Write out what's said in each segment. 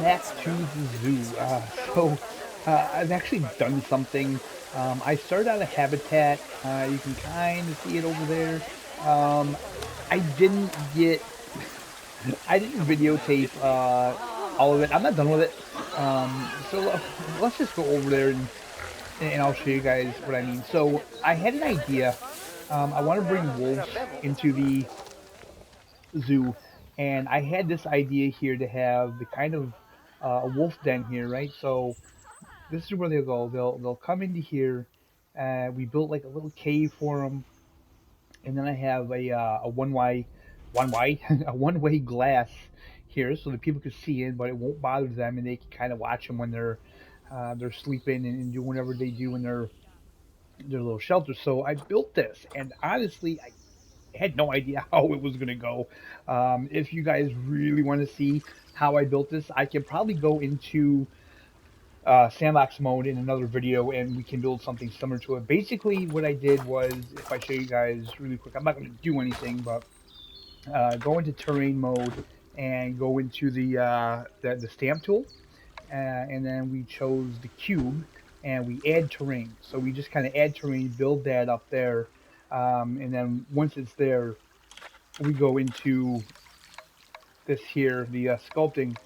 back to the zoo. I've actually done something. I started out a habitat. You can kind of see it over there. Um, I didn't get, I didn't videotape all of it. I'm not done with it. Let's just go over there and I'll show you guys what I mean. So I had an idea. I want to bring wolves into the zoo, and I had this idea here to have the kind of a wolf den here, right? So this is where they'll go. They'll come into here. We built like a little cave for them, and then I have a one way a one-way glass here, so that people can see in, but it won't bother them, and they can kind of watch them when they're sleeping and do whatever they do in their little shelter. So I built this, and honestly, I had no idea how it was going to go. If you guys really want to see how I built this, I can probably go into Sandbox mode in another video and we can build something similar to it. Basically, what I did was, if I show you guys really quick, I'm not going to do anything, but go into terrain mode and go into the stamp tool, and then we chose the cube and we add terrain. So we just kind of add terrain, build that up there, and then once it's there, we go into this here, the sculpting,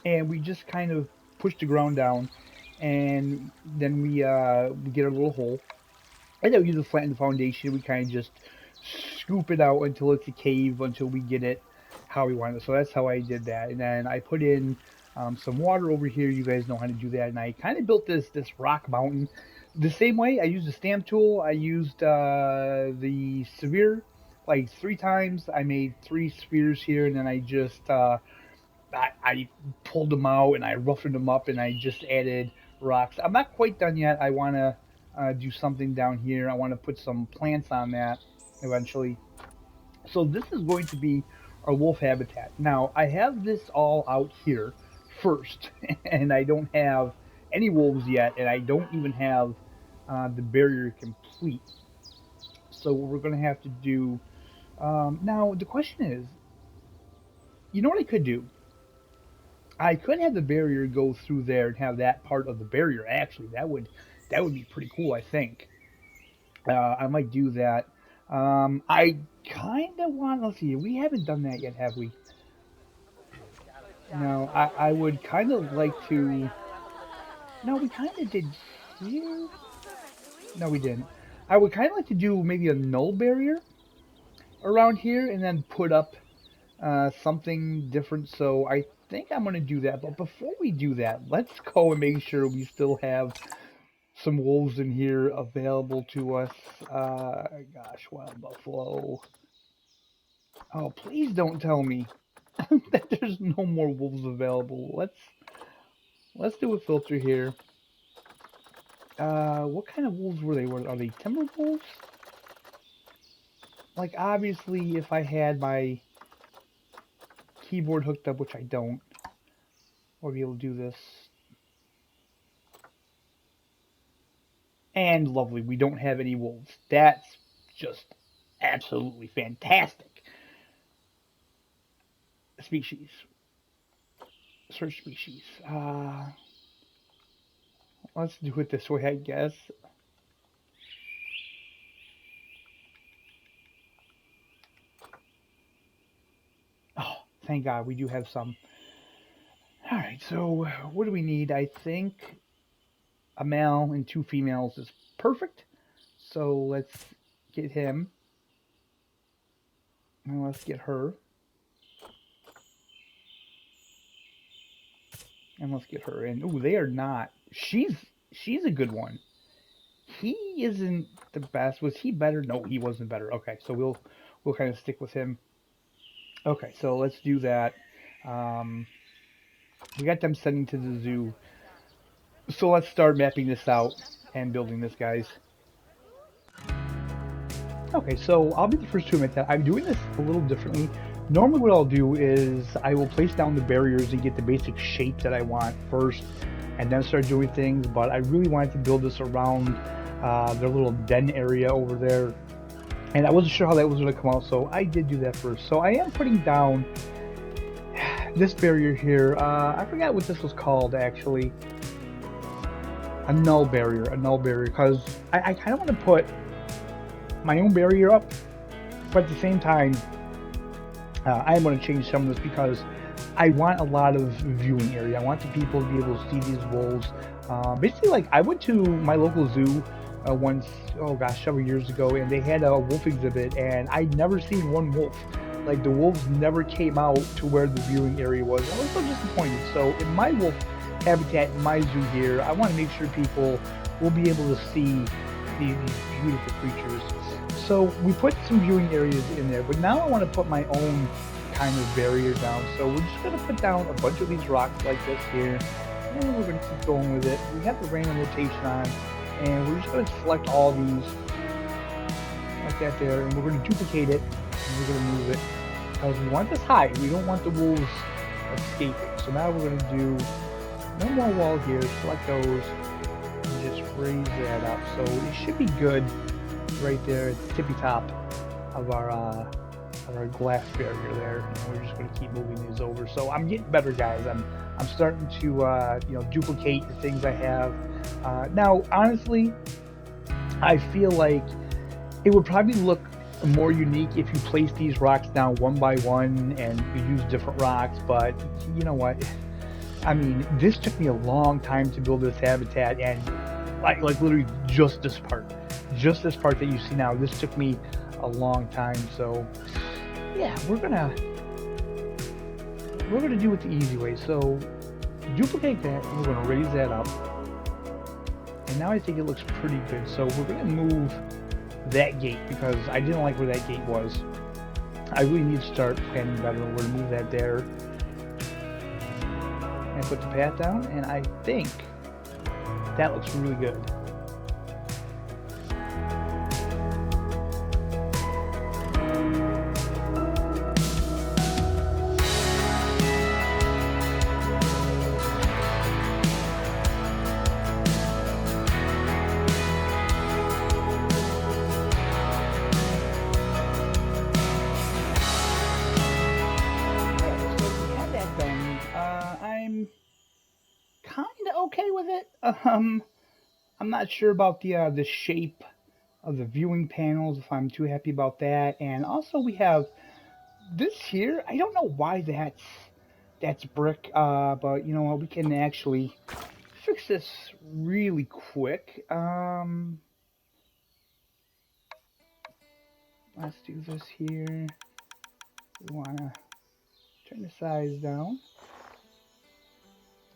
and we just kind of push the ground down, and then we get a little hole, and then we use a flattened foundation. We kind of just scoop it out until it's a cave, until we get it how we want it. So that's how I did that, and then I put in some water over here. You guys know how to do that, and I kind of built this rock mountain the same way. I used the stamp tool. I used the sphere like 3 times. I made 3 spheres here, and then I just I pulled them out and I roughened them up and I just added rocks. I'm not quite done yet. I want to do something down here. I want to put some plants on that eventually. So this is going to be our wolf habitat. Now I have this all out here first, and I don't have any wolves yet, and I don't even have the barrier complete. So what we're going to have to do now, the question is, you know what I could do? I could have the barrier go through there and have that part of the barrier. Actually, that would be pretty cool. I think I might do that. I kind of want. Let's see. We haven't done that yet, have we? No. I would kind of like to. No, we kind of did here. No, we didn't. I would kind of like to do maybe a null barrier around here, and then put up something different. So I think I'm gonna do that. But before we do that, let's go and make sure we still have some wolves in here available to us. Gosh, wild buffalo. Oh, please don't tell me that there's no more wolves available. Let's do a filter here. What kind of wolves were they? Are they timber wolves? Like, obviously, if I had my keyboard hooked up, which I don't, I'll be able to do this. And lovely, we don't have any wolves. That's just absolutely fantastic. Species. Search species. Let's do it this way, I guess. Oh, thank God, we do have some. All right, so what do we need? I think a male and 2 females is perfect. So let's get him. And let's get her. And let's get her. And ooh, they are not. She's a good one. He isn't the best. Was he better? No, he wasn't better. Okay, so we'll kind of stick with him. Okay, so let's do that. Um, we got them sending to the zoo. So let's start mapping this out and building this, guys. Okay, so I'll be the first to admit that I'm doing this a little differently. Normally what I'll do is I will place down the barriers and get the basic shape that I want first, and then start doing things, but I really wanted to build this around their little den area over there, and I wasn't sure how that was going to come out, so I did do that first. So I am putting down this barrier here, I forgot what this was called actually. A null barrier, because I kind of want to put my own barrier up, but at the same time, I want to change some of this because I want a lot of viewing area. I want the people to be able to see these wolves. Basically, like I went to my local zoo once, oh gosh, several years ago, and they had a wolf exhibit, and I'd never seen one wolf. Like the wolves never came out to where the viewing area was. I was so disappointed. So in my wolf habitat, in my zoo here, I want to make sure people will be able to see these beautiful creatures. So we put some viewing areas in there, but now I want to put my own kind of barrier down. So we're just going to put down a bunch of these rocks like this here, and we're going to keep going with it. We have the random rotation on, and we're just going to select all these like that there, and we're going to duplicate it, and we're going to move it because we want this high. We don't want the wolves escaping. So now we're going to do no more wall here. Select those and just raise that up. So it should be good right there at the tippy top of our glass barrier there. And we're just going to keep moving these over. So I'm getting better, guys. I'm starting to duplicate the things I have. Now, honestly, I feel like it would probably look more unique if you place these rocks down one by one and you use different rocks. But you know what? I mean, this took me a long time to build this habitat, and like literally just this part that you see now. This took me a long time. So yeah, we're gonna do it the easy way. So duplicate that, and we're gonna raise that up. And now I think it looks pretty good. So we're gonna move that gate because I didn't like where that gate was. I really need to start planning better. We're gonna move that there. And put the path down, and I think that looks really good. Okay with it. I'm not sure about the shape of the viewing panels, if I'm too happy about that. And also we have this here. I don't know why that's brick, but you know what? We can actually fix this really quick. Let's do this here. We wanna turn the size down.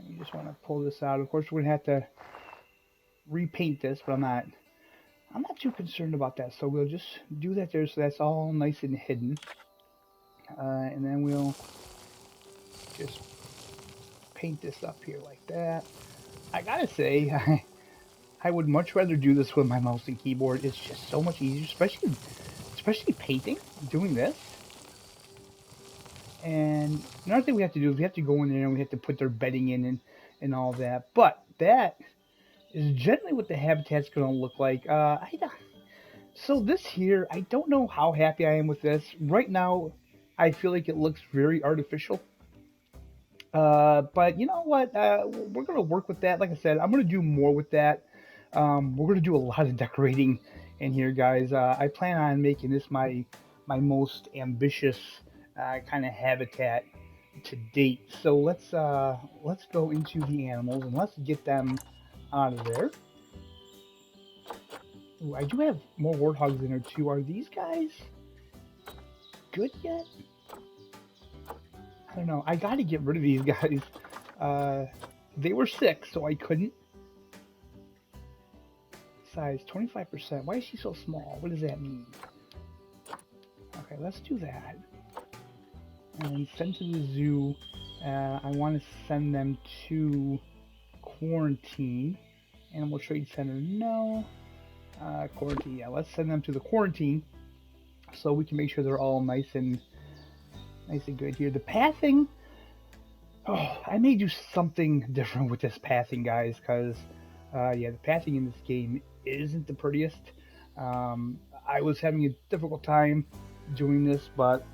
You just want to pull this out. Of course, we're gonna have to repaint this, but I'm not too concerned about that. So we'll just do that there, so that's all nice and hidden. And then we'll just paint this up here like that. I gotta say, I would much rather do this with my mouse and keyboard. It's just so much easier, especially painting, doing this. And another thing we have to do is we have to go in there and we have to put their bedding in and all that. But that is generally what the habitat's going to look like. So this here, I don't know how happy I am with this. Right now, I feel like it looks very artificial. But you know what? We're going to work with that. Like I said, I'm going to do more with that. We're going to do a lot of decorating in here, guys. I plan on making this my most ambitious kind of habitat to date. So let's go into the animals and let's get them out of there. Ooh, I do have more warthogs in there too. Are these guys good yet? I don't know. I got to get rid of these guys. They were sick, so I couldn't. Size 25%. Why is she so small? What does that mean? Okay, let's do that. And send to the zoo. I want to send them to quarantine. Animal Trade Center, no. Quarantine, yeah. Let's send them to the quarantine so we can make sure they're all nice and good here. The pathing. Oh, I may do something different with this pathing, guys, because yeah, the pathing in this game isn't the prettiest. I was having a difficult time doing this, but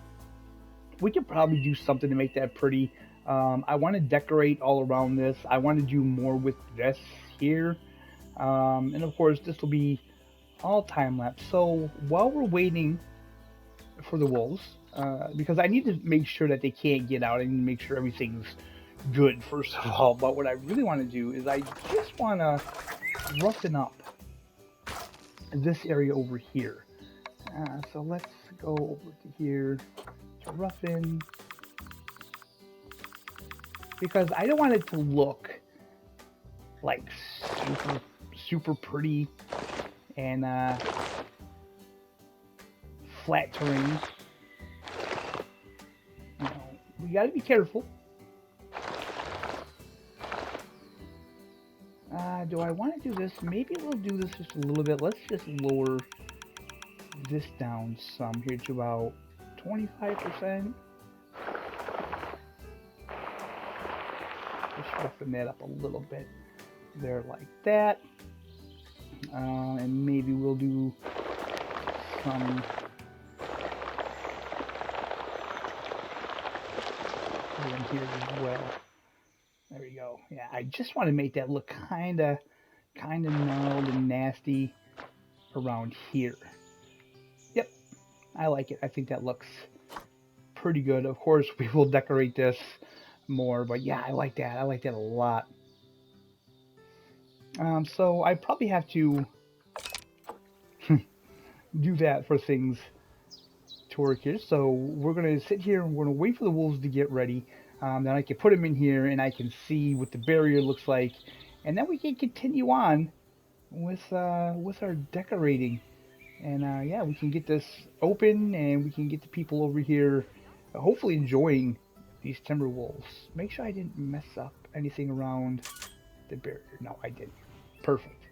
we could probably do something to make that pretty. I want to decorate all around this. I want to do more with this here. And of course, this will be all time lapse. So while we're waiting for the wolves, because I need to make sure that they can't get out. I need to make sure everything's good first of all. But what I really want to do is I just want to roughen up this area over here. So let's go over to here to roughen, because I don't want it to look like super pretty and flat terrain. You know, we got to be careful. Do I want to do this? Maybe we'll do this just a little bit. Let's just lower this down some here to about 25%. Just roughen that up a little bit there like that. And maybe we'll do some in here as well. There we go. Yeah, I just want to make that look kind of gnarled and nasty around here. Yep, I like it. I think that looks pretty good. Of course, we will decorate this more, but yeah, I like that. I like that a lot. So I probably have to do that for things to work here. So we're gonna sit here and we're gonna wait for the wolves to get ready. Then I can put them in here and I can see what the barrier looks like, and then we can continue on with our decorating. And yeah, we can get this open and we can get the people over here hopefully enjoying these timber wolves. Make sure I didn't mess up anything around the barrier. No, I didn't. Perfect.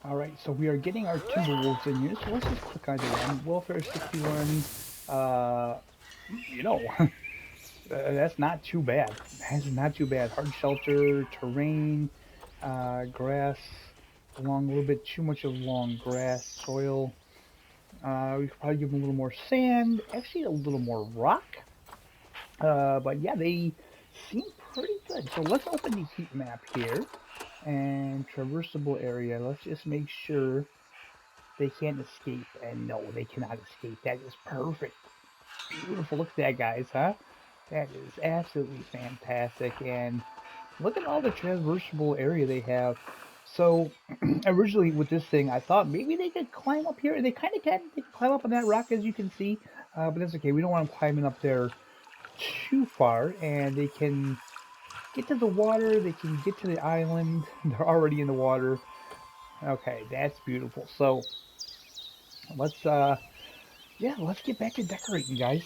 Alright, so we are getting our timber wolves in here, so let's just click on them. Welfare 61, you know, that's not too bad. That's not too bad. Hard shelter, terrain, grass, along a little bit too much of long grass, soil. We could probably give them a little more sand, actually a little more rock. But yeah, they seem pretty good. So let's open the heat map here. And traversable area. Let's just make sure they can't escape. And no, they cannot escape. That is perfect. Beautiful. Look at that, guys, huh? That is absolutely fantastic. And look at all the traversable area they have. So originally with this thing, I thought maybe they could climb up here. And they kind of can. They can climb up on that rock, as you can see. But that's okay. We don't want them climbing up there too far. And they can get to the water, they can get to the island. They're already in the water. Okay, that's beautiful. So let's yeah, let's get back to decorating, guys.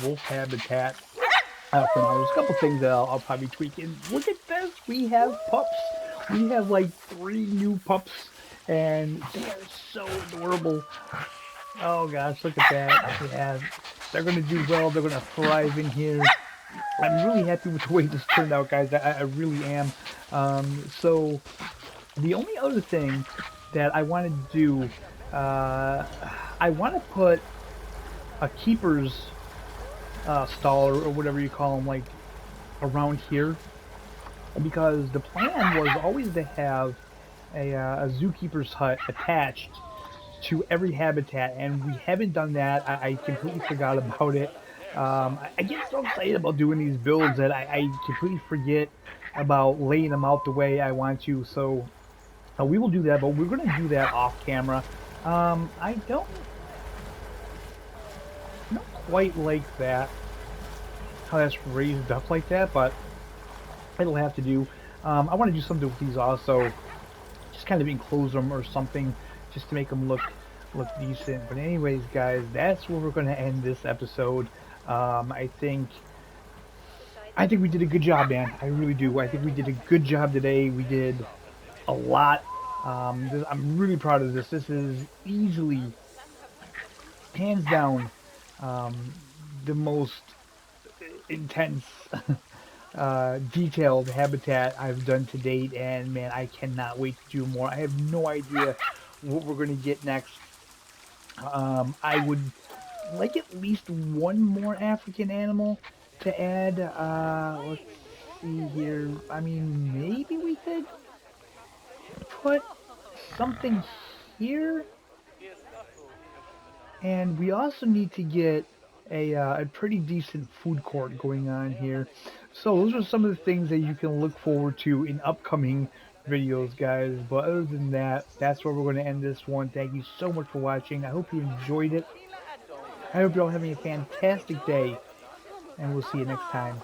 wolf habitat for now. There's a couple things that I'll probably tweak. And look at this, we have pups. We have like three new pups, and they are so adorable. Oh gosh, look at that. Yeah, they're gonna do well. They're gonna thrive in here. I'm really happy with the way this turned out, guys. I really am. So the only other thing that I want to do, uh, I want to put a keeper's stall or whatever you call them, like around here, because the plan was always to have a zookeeper's hut attached to every habitat, and we haven't done that. I completely forgot about it. I get so excited about doing these builds that I completely forget about laying them out the way I want to. So we will do that, but we're going to do that off camera. I don't quite like that, how that's raised up like that, but it'll have to do. I want to do something with these also, just kind of enclose them or something, just to make them look decent. But anyways, guys, that's where we're going to end this episode. Um, I think we did a good job, man. I really do. I think we did a good job today. We did a lot. I'm really proud of this. This is easily, hands down, um, the most intense, detailed habitat I've done to date, and man, I cannot wait to do more. I have no idea what we're going to get next. I would like at least one more African animal to add. Let's see here. I mean, maybe we could put something here, and we also need to get a pretty decent food court going on here. So those are some of the things that you can look forward to in upcoming videos, guys. But other than that, that's where we're going to end this one. Thank you so much for watching. I hope you enjoyed it. I hope you're all having a fantastic day, and we'll see you next time.